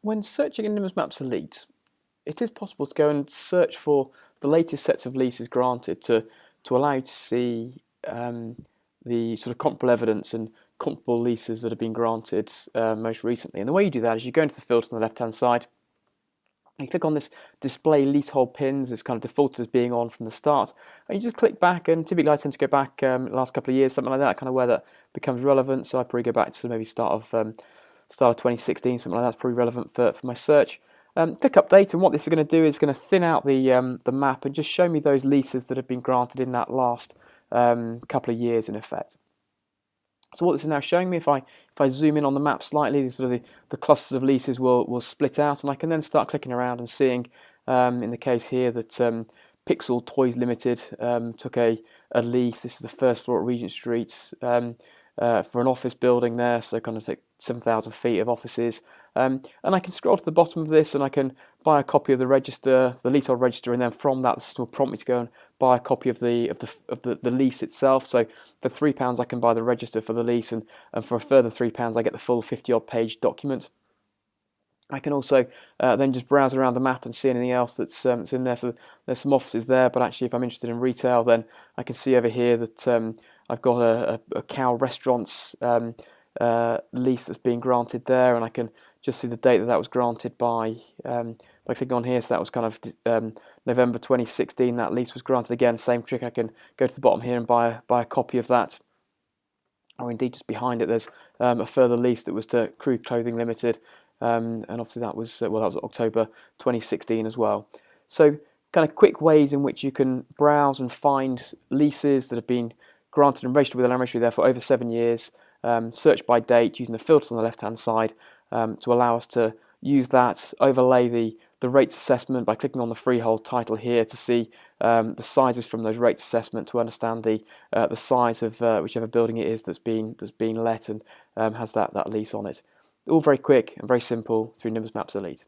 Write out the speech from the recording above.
When searching in Nimbus Maps Elite, it is possible to go and search for the latest sets of leases granted to allow you to see the sort of comparable evidence and comparable leases that have been granted most recently. And the way you do that is you go into the filter on the left-hand side, you click on this display leasehold pins, it's kind of defaulted as being on from the start, and you just click back, and typically I tend to go back the last couple of years, something like that, kind of where that becomes relevant. So I probably go back to maybe start of 2016, something like that's probably relevant for my search. Click update, and what this is going to do is going to thin out the map and just show me those leases that have been granted in that last couple of years in effect. So what this is now showing me, if I zoom in on the map slightly, the clusters of leases will split out, and I can then start clicking around and seeing, in the case here, that Pixel Toys Limited took a lease. This is the first floor at Regent Street for an office building there, so kind of like 7,000 feet of offices. And I can scroll to the bottom of this, and I can buy a copy of the register, the leasehold register, and then from that, this will prompt me to go and buy a copy of the lease itself. So for £3, I can buy the register for the lease, and for a further £3, I get the full 50-odd page document. I can also then just browse around the map and see anything else that's in there. So there's some offices there, but actually, if I'm interested in retail, then I can see over here that I've got a Cow Restaurants lease that's being granted there, and I can just see the date that was granted by clicking on here. So that was kind of November 2016. That lease was granted again. Same trick. I can go to the bottom here and buy a copy of that. Or indeed, just behind it, there's a further lease that was to Crew Clothing Limited, and obviously that was October 2016 as well. So kind of quick ways in which you can browse and find leases that have been granted and registered with the Land Registry there for over 7 years. Search by date using the filters on the left-hand side to allow us to use that, overlay the rates assessment by clicking on the freehold title here to see the sizes from those rates assessment, to understand the size of whichever building it is that's being let and has that lease on it. All very quick and very simple through Nimbus Maps Elite.